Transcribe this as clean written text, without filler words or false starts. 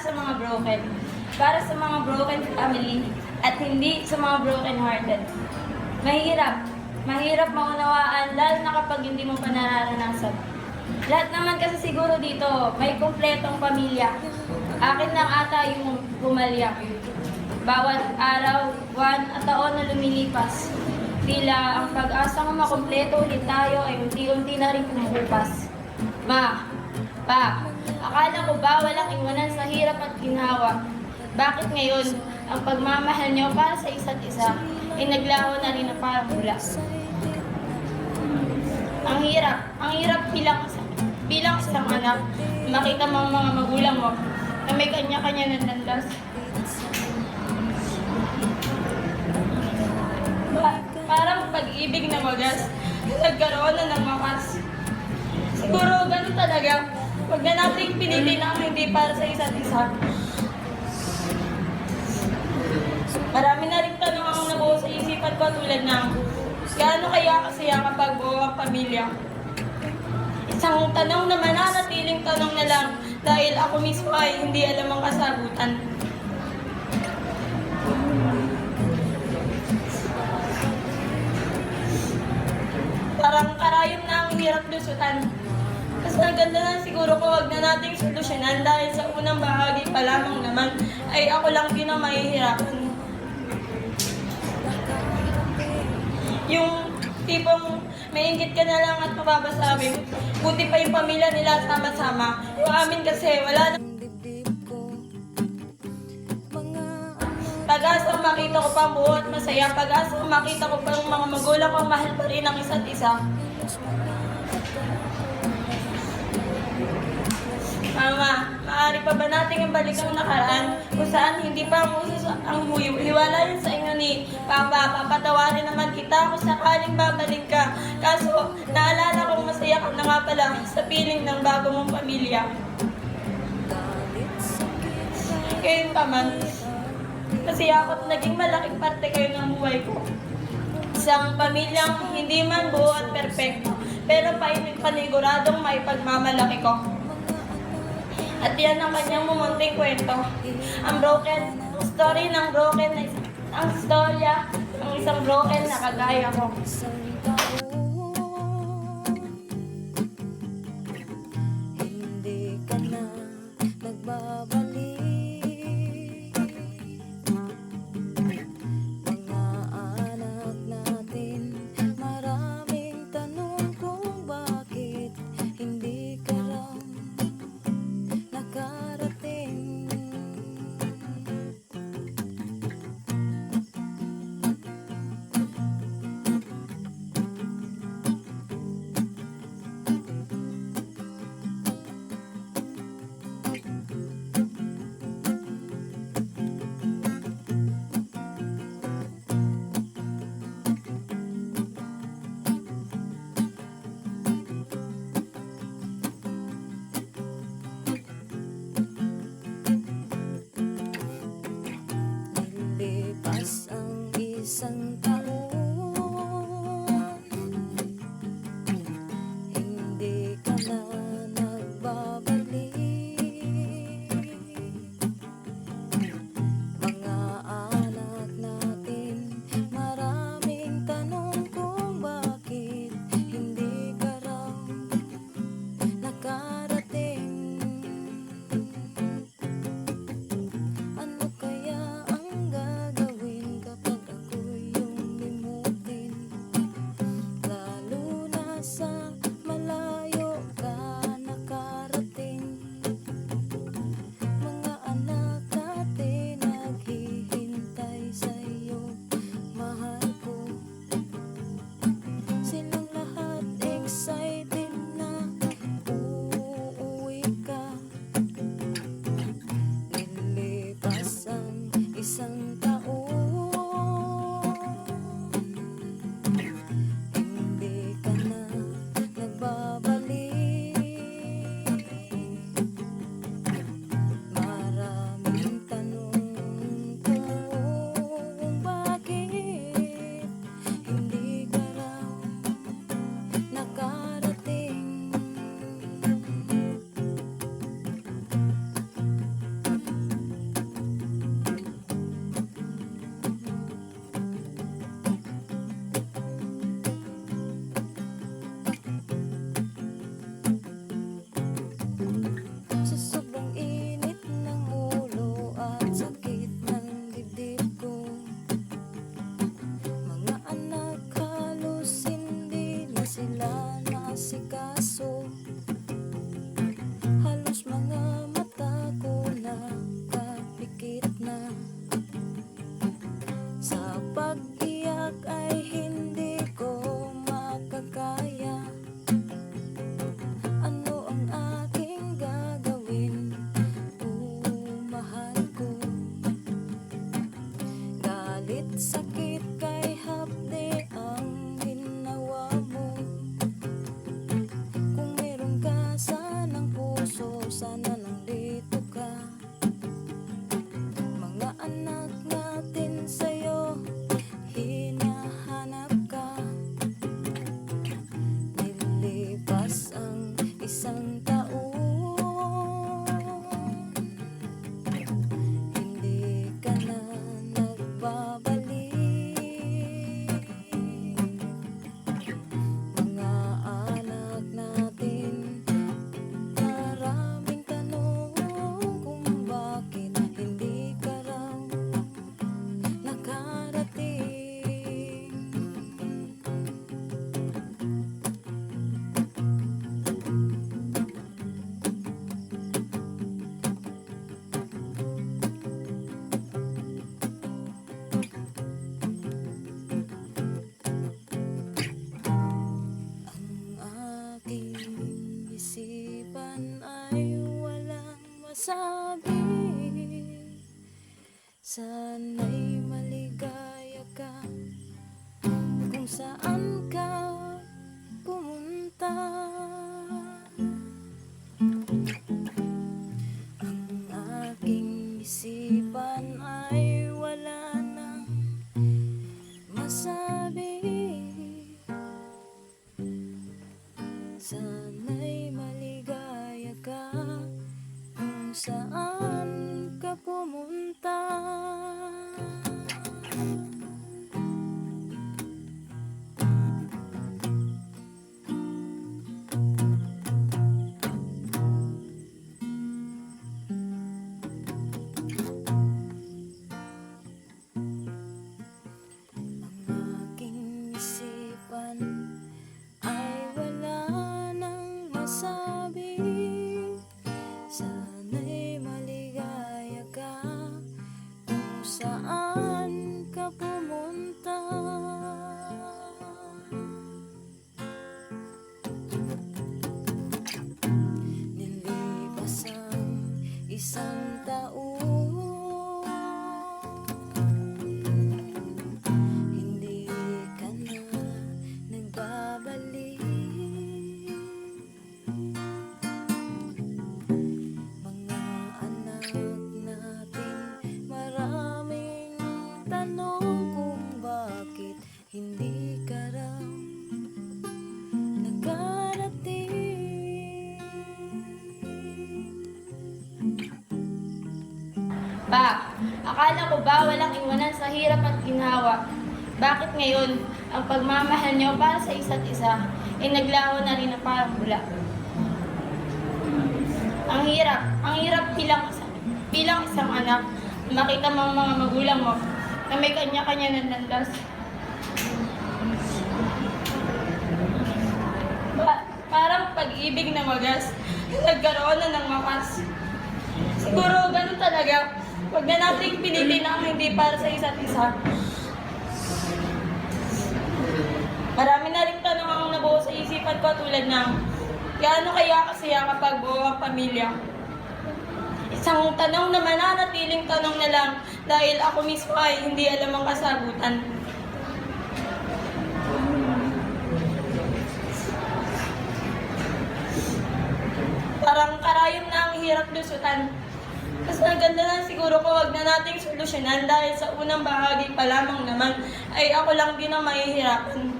sa mga broken. Para sa mga broken family at hindi sa mga broken hearted. Mahirap. Mahirap maunawaan lalo na kapag hindi mo pa nararanasan. Lahat naman kasi siguro dito may kumpletong pamilya. Akin lang ata yung pumalya. Bawat araw, buwan at taon na lumilipas. Tila ang pag-asang makumpleto ulit tayo ay unti-unti na rin kumukupas. Ma, pa, akala ko ba walang iwanan sa hirap at ginhawa? Bakit ngayon ang pagmamahal niyo para sa isa't isa ay naglaho na rin na parang bula? Ang hirap bilang isang anak, makita mo ang mga magulang mo na may kanya-kanya ng landas. Parang pag-ibig na wagas, nagkaroon na ng wakas. Siguro ganun talaga, huwag na nating pinitin ang hindi para sa isa't isa. Marami na rin tanong ang nabuo sa isipan ko tulad ng gaano kaya kasaya kapag buo ang pamilya? Isang tanong na mananatiling tanong na lang dahil ako mismo ay hindi alam ang kasagutan. Parang karayom na ang hirap lusutan. Mas maganda na siguro ko wag na nating solusyonan dahil sa unang bahagi pa lamang naman ay ako lang din ang mahihirapan. Yung tipong maingit ka na lang at mababasabi. Buti pa yung pamilya nila sama-sama. Yung amin kasi wala na. Pag-asang makita ko pa ang buo at masaya. Pag-asang makita ko pa ang mga magulang kong mahal pa rin ang isa't isa. Mama, maaari pa ba nating ibalik ang nakaraan kung saan hindi pa ang usos ang hiwalayan sa inyo ni Papa? Papatawarin naman kita kung sakaling babalik ka. Kaso, naalala kong masaya ka na nga pala sa piling ng bago mong pamilya. Ngayon pa man, masaya ako at naging malaking parte kayo ng buhay ko. Isang pamilyang hindi man buo at perpekto, pero paniguradong may pagmamalaki ko. At yan ang kanyang mumunting kwento. Ang story ng broken, ang storya ng isang broken na kagaya ko. Hindi ka na nagbabalik. Mga anak natin, maraming tanong kung bakit hindi ka lang nakarating. masabi. Sana'y maligaya ka kung saan ka pumunta. Ang aking isipan ay wala nang masabi. Sana'y maligaya ka kung saan ka pumunta. Ang aking isipan ay wala nang masabi. Sana'y maligaya ka kung saan ka pumunta. Nilipas ang isang taon, hindi ka na nagbabalik. Mga anak natin, maraming tanong kung bakit hindi ka raw nagkarating. Pa, akala ko ba walang iwanan sa hirap at ginhawa? Bakit ngayon, ang pagmamahal niyo para sa isa't isa ay naglaho na rin na parang bula? Ang hirap bilang isang anak, makita mo ang mga magulang mo na may kanya-kanya ng landas. Parang pag-ibig na wagas, nagkaroon na ng makas. Siguro ganun talaga. Huwag na nating pilitin ang hindi para sa isa't isa. Marami na rin tanong ang nabuo sa isipan ko tulad ng gaano kaya kasaya kapag buo ang pamilya? Isang tanong na mananatiling tanong na lang dahil ako mismo ay hindi alam ang kasagutan. Parang karayom na ang hirap lusutan. Mas maganda na siguro ko wag na nating solusyonan dahil sa unang bahagi pa lamang naman ay ako lang din ang mahihirapan.